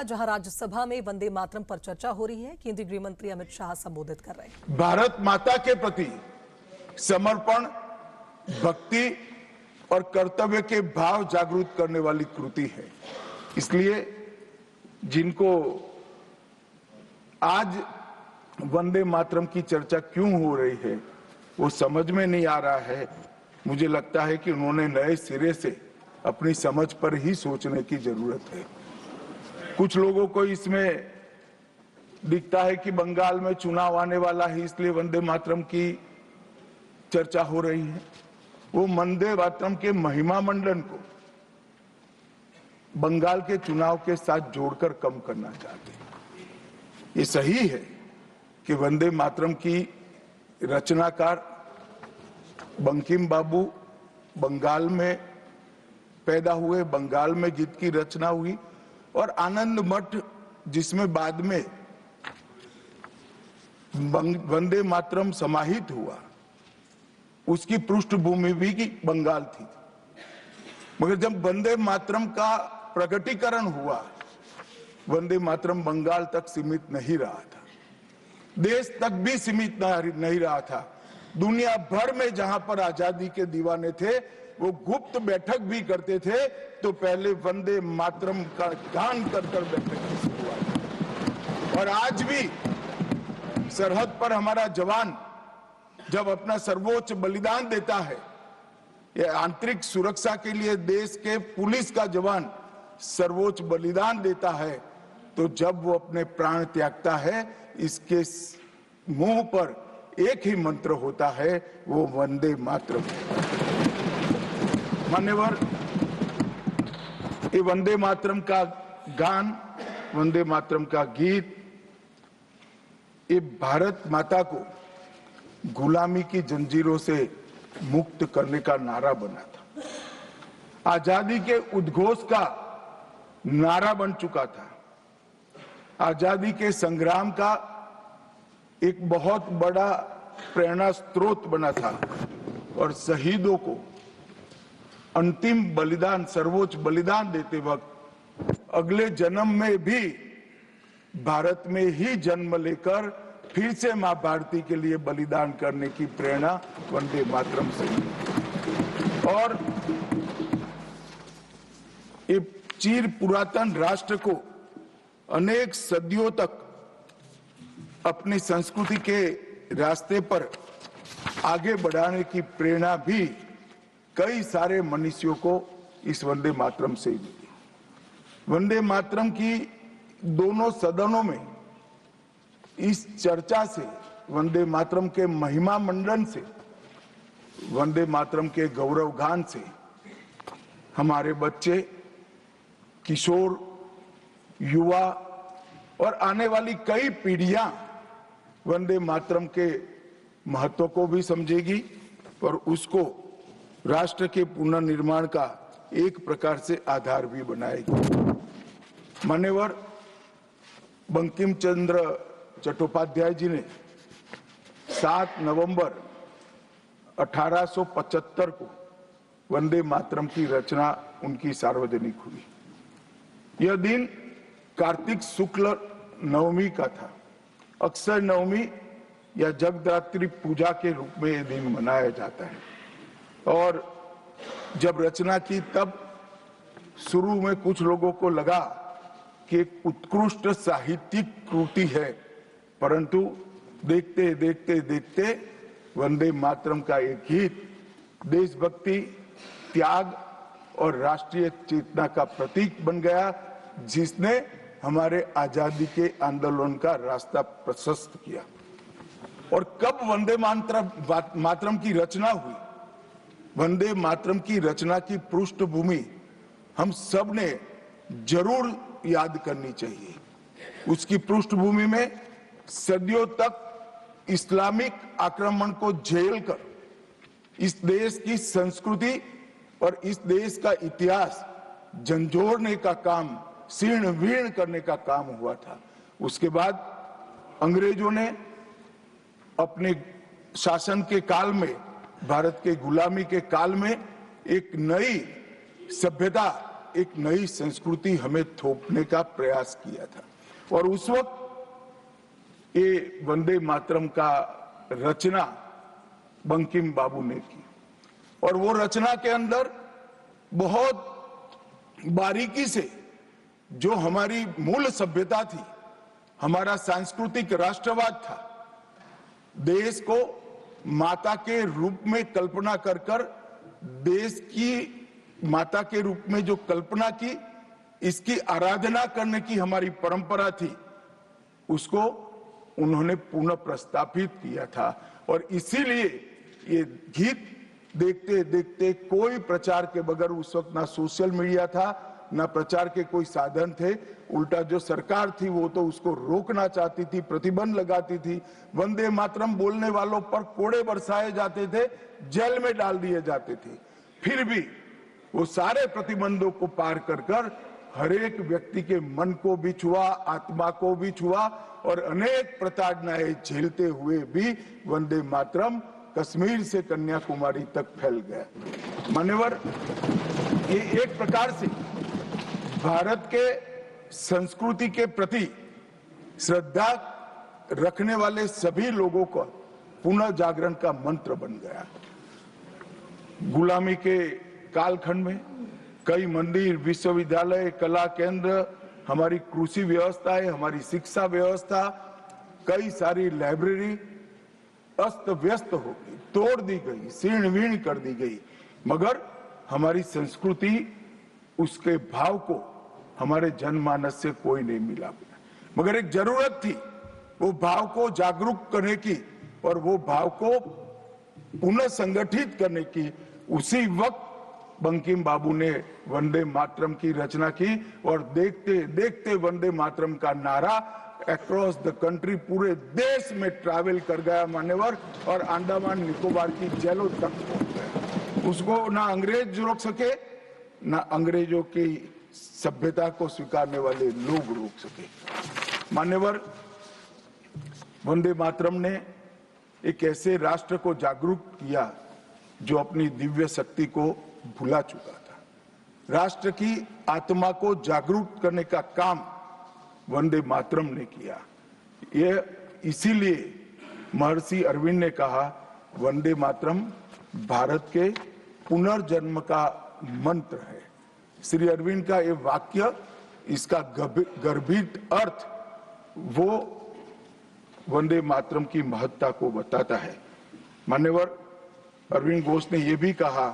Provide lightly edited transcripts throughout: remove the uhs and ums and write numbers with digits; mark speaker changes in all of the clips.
Speaker 1: जहां राज्यसभा में वंदे मातरम पर चर्चा हो रही है, केंद्रीय गृह मंत्री अमित शाह संबोधित कर रहे हैं।
Speaker 2: भारत माता के प्रति समर्पण, भक्ति और कर्तव्य के भाव जागृत करने वाली कृति है। इसलिए जिनको आज वंदे मातरम की चर्चा क्यों हो रही है वो समझ में नहीं आ रहा है। मुझे लगता है कि उन्होंने नए सिरे से अपनी समझ पर ही सोचने की जरूरत है। कुछ लोगों को इसमें दिखता है कि बंगाल में चुनाव आने वाला है, इसलिए वंदे मातरम की चर्चा हो रही है। वो वंदे मातरम के महिमा मंडन को बंगाल के चुनाव के साथ जोड़कर कम करना चाहते हैं। ये सही है कि वंदे मातरम की रचनाकार बंकिम बाबू बंगाल में पैदा हुए, बंगाल में गीत की रचना हुई और आनंद मठ जिसमें बाद में वंदे मातरम समाहित हुआ, उसकी पृष्ठभूमि भी बंगाल थी। मगर जब वंदे मातरम का प्रकटीकरण हुआ, वंदे मातरम बंगाल तक सीमित नहीं रहा था, देश तक भी सीमित नहीं रहा था। दुनिया भर में जहां पर आजादी के दीवाने थे वो गुप्त बैठक भी करते थे तो पहले वंदे मातरम का गान कर बैठक हुआ। और आज भी सरहद पर हमारा जवान जब अपना सर्वोच्च बलिदान देता है, ये आंतरिक सुरक्षा के लिए देश के पुलिस का जवान सर्वोच्च बलिदान देता है, तो जब वो अपने प्राण त्यागता है, इसके मुंह पर एक ही मंत्र होता है, वो वंदे मातरम। मान्यवर, ये वंदे मातरम का गान, वंदे मातरम का गीत, ये भारत माता को गुलामी की जंजीरों से मुक्त करने का नारा बना था, आजादी के उद्घोष का नारा बन चुका था, आजादी के संग्राम का एक बहुत बड़ा प्रेरणा स्रोत बना था और शहीदों को अंतिम बलिदान, सर्वोच्च बलिदान देते वक्त अगले जन्म में भी भारत में ही जन्म लेकर फिर से मां भारती के लिए बलिदान करने की प्रेरणा वंदे मातरम से मिली। और ये चिर पुरातन राष्ट्र को अनेक सदियों तक अपनी संस्कृति के रास्ते पर आगे बढ़ाने की प्रेरणा भी कई सारे मनुष्यों को इस वंदे मातरम से मिली। वंदे मातरम की दोनों सदनों में इस चर्चा से, वंदे मातरम के महिमा मंडन से, वंदे मातरम के गौरव गान से हमारे बच्चे, किशोर, युवा और आने वाली कई पीढ़ियां वंदे मातरम के महत्व को भी समझेगी और उसको राष्ट्र के पुनर्निर्माण का एक प्रकार से आधार भी बनाएगी। मान्यवर, बंकिम चंद्र चट्टोपाध्याय जी ने 7 नवंबर 1875 को वंदे मातरम की रचना उनकी सार्वजनिक हुई। यह दिन कार्तिक शुक्ल नवमी का था। अक्षय नवमी या जगदात्री पूजा के रूप में यह दिन मनाया जाता है। और जब रचना की तब शुरू में कुछ लोगों को लगा कि एक उत्कृष्ट साहित्यिक कृति है, परंतु देखते देखते देखते वंदे मातरम का एक गीत देशभक्ति, त्याग और राष्ट्रीय चेतना का प्रतीक बन गया, जिसने हमारे आजादी के आंदोलन का रास्ता प्रशस्त किया। और कब वंदे मातरम की रचना हुई? वंदे मातरम की रचना की पृष्ठभूमि हम सब ने जरूर याद करनी चाहिए। उसकी पृष्ठभूमि में सदियों तक इस्लामिक आक्रमण को झेलकर इस देश की संस्कृति और इस देश का इतिहास झंझोड़ने का काम, शीर्ण वीर्ण करने का काम हुआ था। उसके बाद अंग्रेजों ने अपने शासन के काल में, भारत के गुलामी के काल में एक नई सभ्यता एक नई संस्कृति हमें थोपने का प्रयास किया था। और उस वक्त ये वंदे मातरम का रचना बंकिम बाबू ने की और वो रचना के अंदर बहुत बारीकी से जो हमारी मूल सभ्यता थी, हमारा सांस्कृतिक राष्ट्रवाद था, देश को माता के रूप में कल्पना कर कर देश की माता के रूप में जो कल्पना की, इसकी आराधना करने की हमारी परंपरा थी, उसको उन्होंने पुनः प्रस्तापित किया था। और इसीलिए ये गीत देखते देखते कोई प्रचार के बगैर, उस वक्त ना सोशल मीडिया था ना प्रचार के कोई साधन थे, उल्टा जो सरकार थी वो तो उसको रोकना चाहती थी, प्रतिबंध लगाती थी, वंदे मातरम बोलने वालों पर कोड़े बरसाए जाते थे, जेल में डाल दिए जाते थे। फिर भी वो सारे प्रतिबंधों को पार कर कर हर एक व्यक्ति के मन को भी छुआ, आत्मा को भी छुआ और अनेक प्रताड़नाएं झेलते हुए भी वंदे मातरम कश्मीर से कन्याकुमारी तक फैल गया। मान्यवर, ये एक प्रकार से भारत के संस्कृति के प्रति श्रद्धा रखने वाले सभी लोगों का पुनः जागरण का मंत्र बन गया। गुलामी के कालखंड में कई मंदिर, विश्वविद्यालय, कला केंद्र, हमारी कृषि व्यवस्था है, हमारी शिक्षा व्यवस्था, कई सारी लाइब्रेरी अस्त व्यस्त हो गई, तोड़ दी गई, शीर्ण वीर्ण कर दी गई, मगर हमारी संस्कृति, उसके भाव को हमारे जनमानस से कोई नहीं मिला। मगर एक जरूरत थी वो भाव को जागरूक करने की और वो भाव को पुनः संगठित करने की। उसी वक्त बंकिम बाबू ने वंदे मातरम की रचना की और देखते देखते वंदे मातरम का नारा अक्रॉस द कंट्री, पूरे देश में ट्रैवल कर गया मान्यवर, और अंडमान निकोबार की जेलों तक पहुंच गया। उसको ना अंग्रेज रोक सके, ना अंग्रेजों की सभ्यता को स्वीकारने वाले लोग रोक सके। मान्यवर, वंदे मातरम ने एक ऐसे राष्ट्र को जागरूक किया जो अपनी दिव्य शक्ति को भुला चुका था। राष्ट्र की आत्मा को जागरूक करने का काम वंदे मातरम ने किया। ये इसीलिए महर्षि अरविंद ने कहा, वंदे मातरम भारत के पुनर्जन्म का मंत्र है। श्री अरविंद का ये वाक्य, इसका गर्भित अर्थ वो वंदे मातरम की महत्ता को बताता है। मान्यवर, अरविंद घोष ने यह भी कहा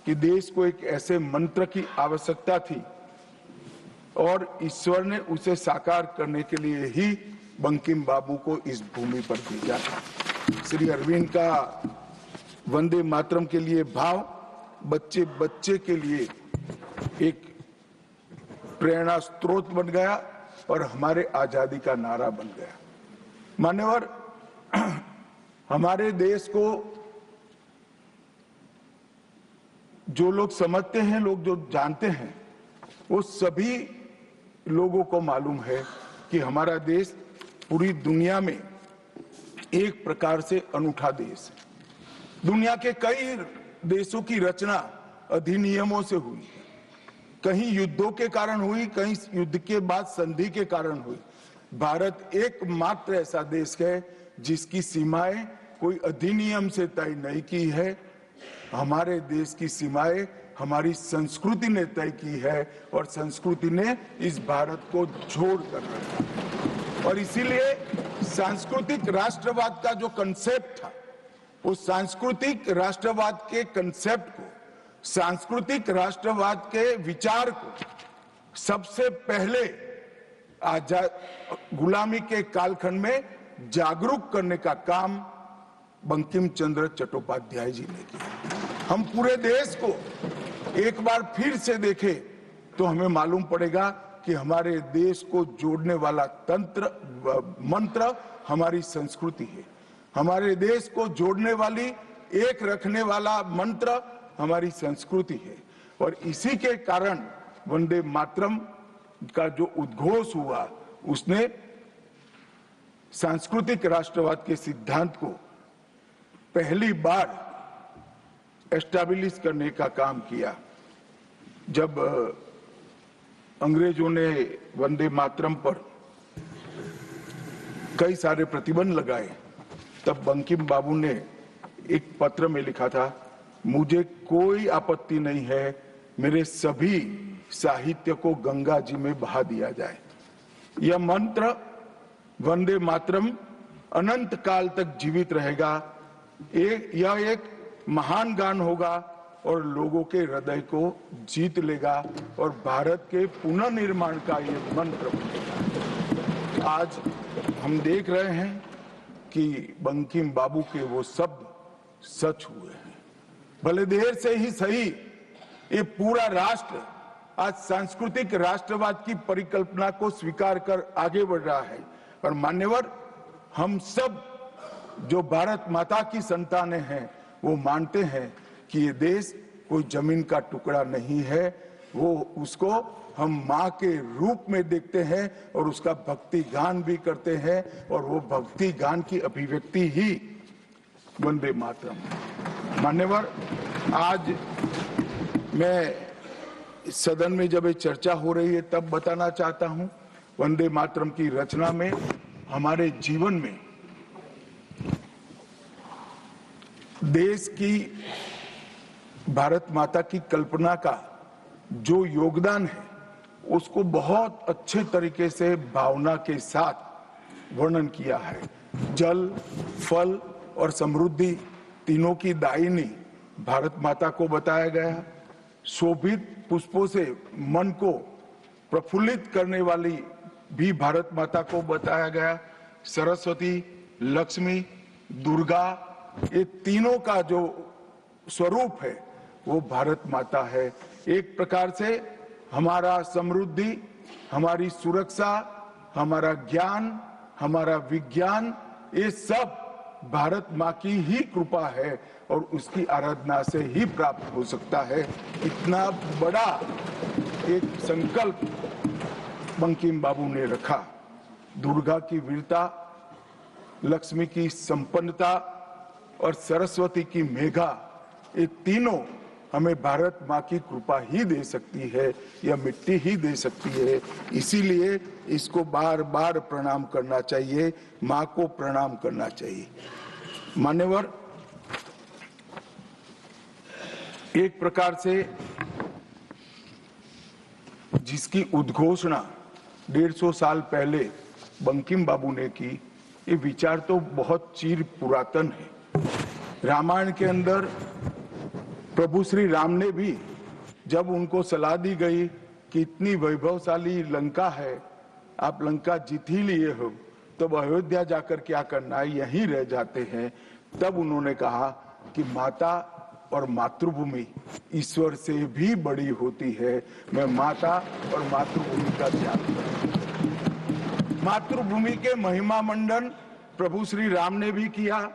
Speaker 2: कि देश को एक ऐसे मंत्र की आवश्यकता थी और ईश्वर ने उसे साकार करने के लिए ही बंकिम बाबू को इस भूमि पर भेजा था। श्री अरविंद का वंदे मातरम के लिए भाव बच्चे बच्चे के लिए एक प्रेरणा स्रोत बन गया और हमारे आजादी का नारा बन गया। मान्यवर, हमारे देश को जो लोग समझते हैं, लोग जो जानते हैं, वो सभी लोगों को मालूम है कि हमारा देश पूरी दुनिया में एक प्रकार से अनूठा देश है। दुनिया के कई देशों की रचना अधिनियमों से हुई है, कहीं युद्धों के कारण हुई, कहीं युद्ध के बाद संधि के कारण हुई। भारत एकमात्र ऐसा देश है जिसकी सीमाएं कोई अधिनियम से तय नहीं की है। हमारे देश की सीमाएं हमारी संस्कृति ने तय की है और संस्कृति ने इस भारत को जोड़ कर रखा। और इसीलिए सांस्कृतिक राष्ट्रवाद का जो कंसेप्ट था, उस सांस्कृतिक राष्ट्रवाद के कंसेप्ट को, सांस्कृतिक राष्ट्रवाद के विचार को सबसे पहले गुलामी के कालखंड में जागरूक करने का काम बंकिम चंद्र चट्टोपाध्याय जी ने किया। हम पूरे देश को एक बार फिर से देखें तो हमें मालूम पड़ेगा कि हमारे देश को जोड़ने वाला मंत्र हमारी संस्कृति है। हमारे देश को जोड़ने वाली, एक रखने वाला मंत्र हमारी संस्कृति है। और इसी के कारण वंदे मातरम का जो उद्घोष हुआ, उसने सांस्कृतिक राष्ट्रवाद के सिद्धांत को पहली बार एस्टैब्लिश करने का काम किया। जब अंग्रेजों ने वंदे मातरम पर कई सारे प्रतिबंध लगाए, तब बंकिम बाबू ने एक पत्र में लिखा था, मुझे कोई आपत्ति नहीं है, मेरे सभी साहित्य को गंगा जी में बहा दिया जाए। यह मंत्र वंदे मातरम अनंत काल तक जीवित रहेगा। यह एक महान गान होगा और लोगों के हृदय को जीत लेगा और भारत के पुनर्निर्माण का ये मंत्र बनेगा। आज हम देख रहे हैं कि बंकिम बाबू के वो शब्द सच हुए हैं। भले देर से ही सही, ये पूरा राष्ट्र आज सांस्कृतिक राष्ट्रवाद की परिकल्पना को स्वीकार कर आगे बढ़ रहा है। और मान्यवर, हम सब जो भारत माता की संतानें हैं वो मानते हैं कि ये देश कोई जमीन का टुकड़ा नहीं है, वो उसको हम माँ के रूप में देखते हैं और उसका भक्ति गान भी करते हैं, और वो भक्ति गान की अभिव्यक्ति ही वंदे मातरम। मान्यवर, आज मैं सदन में जब ये चर्चा हो रही है तब बताना चाहता हूं, वंदे मातरम की रचना में हमारे जीवन में देश की, भारत माता की कल्पना का जो योगदान है उसको बहुत अच्छे तरीके से भावना के साथ वर्णन किया है। जल, फल और समृद्धि तीनों की दायिनी भारत माता को बताया गया। शोभित पुष्पों से मन को प्रफुल्लित करने वाली भी भारत माता को बताया गया। सरस्वती, लक्ष्मी, दुर्गा, ये तीनों का जो स्वरूप है वो भारत माता है। एक प्रकार से हमारा समृद्धि, हमारी सुरक्षा, हमारा ज्ञान, हमारा विज्ञान, ये सब भारत माँ की ही कृपा है और उसकी आराधना से ही प्राप्त हो सकता है। इतना बड़ा एक संकल्प बंकिम बाबू ने रखा। दुर्गा की वीरता, लक्ष्मी की संपन्नता और सरस्वती की मेघा, ये तीनों हमें भारत माँ की कृपा ही दे सकती है, यह मिट्टी ही दे सकती है। इसीलिए इसको बार बार प्रणाम करना चाहिए, माँ को प्रणाम करना चाहिए। मान्यवर, एक प्रकार से जिसकी उद्घोषणा 150 साल पहले बंकिम बाबू ने की, ये विचार तो बहुत चिर पुरातन है। रामायण के अंदर प्रभु श्री राम ने भी जब उनको सलाह दी गई कि इतनी वैभवशाली लंका है, आप लंका जीत ही लिए हो, तब अयोध्या जाकर क्या करना है, यहीं रह जाते हैं। तब उन्होंने कहा कि माता और मातृभूमि ईश्वर से भी बड़ी होती है, मैं माता और मातृभूमि का त्याग करूं। मातृभूमि के महिमा मंडन प्रभु श्री राम ने भी किया।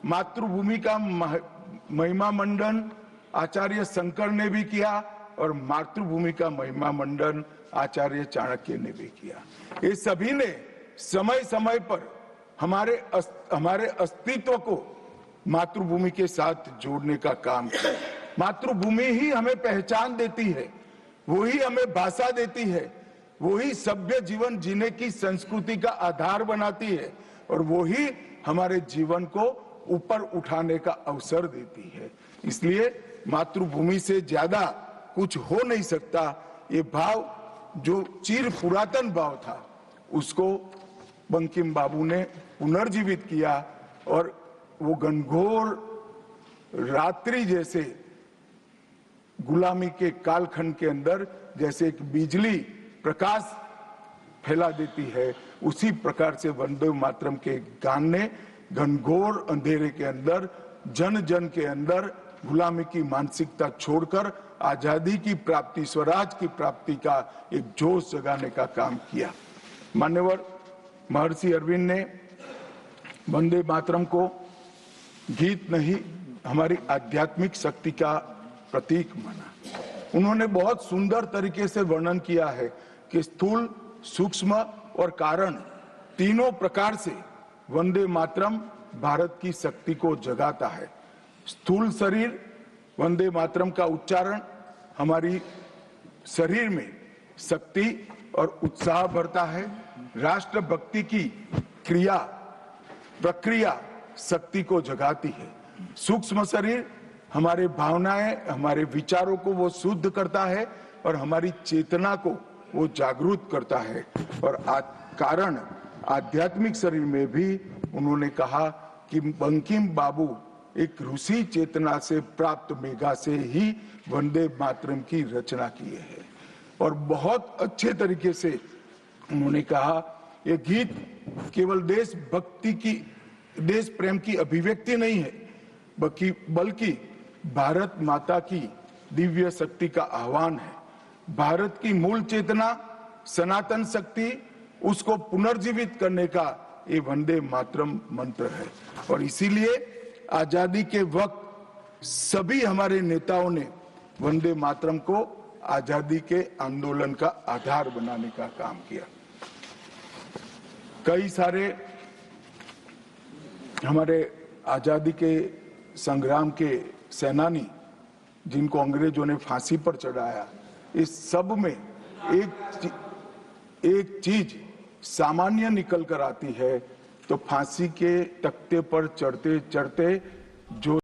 Speaker 2: मातृभूमि का महिमा मंडन आचार्य शंकर ने भी किया और मातृभूमि का महिमा मंडन आचार्य चाणक्य ने भी किया। ये सभी ने समय समय पर हमारे अस्तित्व को मातृभूमि के साथ जोड़ने का काम किया। मातृभूमि ही हमें पहचान देती है, वही हमें भाषा देती है, वही सभ्य जीवन जीने की संस्कृति का आधार बनाती है और वही हमारे जीवन को ऊपर उठाने का अवसर देती है। इसलिए मातृभूमि से ज्यादा कुछ हो नहीं सकता। ये भाव जो चिर पुरातन भाव था उसको बंकिम बाबू ने पुनर्जीवित किया और वो घनघोर रात्रि जैसे गुलामी के कालखंड के अंदर जैसे एक बिजली प्रकाश फैला देती है, उसी प्रकार से वंदे मातरम के गान ने घनघोर अंधेरे के अंदर, जन जन के अंदर गुलामी की मानसिकता छोड़कर आजादी की प्राप्ति, स्वराज की प्राप्ति का एक जोश जगाने का काम किया। मान्यवर, महर्षि अरविंद ने वंदे मातरम को गीत नहीं, हमारी आध्यात्मिक शक्ति का प्रतीक माना। उन्होंने बहुत सुंदर तरीके से वर्णन किया है कि स्थूल, सूक्ष्म और कारण तीनों प्रकार से वंदे मातरम भारत की शक्ति को जगाता है। स्थूल शरीर, वंदे मातरम का उच्चारण हमारी शरीर में शक्ति और उत्साह बढ़ता है। राष्ट्रभक्ति की प्रक्रिया शक्ति को जगाती है। सूक्ष्म शरीर हमारे भावनाएं, हमारे विचारों को वो शुद्ध करता है और हमारी चेतना को वो जागरूक करता है। और कारण आध्यात्मिक शरीर में भी उन्होंने कहा कि बंकिम बाबू एक ऋषि चेतना से प्राप्त मेघा से ही वंदे मातरम की रचना किए हैं। और बहुत अच्छे तरीके से उन्होंने कहा ये गीत केवल देशभक्ति की, देश प्रेम की अभिव्यक्ति नहीं है, बल्कि भारत माता की दिव्य शक्ति का आह्वान है। भारत की मूल चेतना, सनातन शक्ति, उसको पुनर्जीवित करने का ये वंदे मातरम मंत्र है। और इसीलिए आजादी के वक्त सभी हमारे नेताओं ने वंदे मातरम को आजादी के आंदोलन का आधार बनाने का काम किया। कई सारे हमारे आजादी के संग्राम के सेनानी जिनको अंग्रेजों ने फांसी पर चढ़ाया, इस सब में एक चीज सामान्य निकल कर आती है, तो फांसी के तख्ते पर चढ़ते चढ़ते जो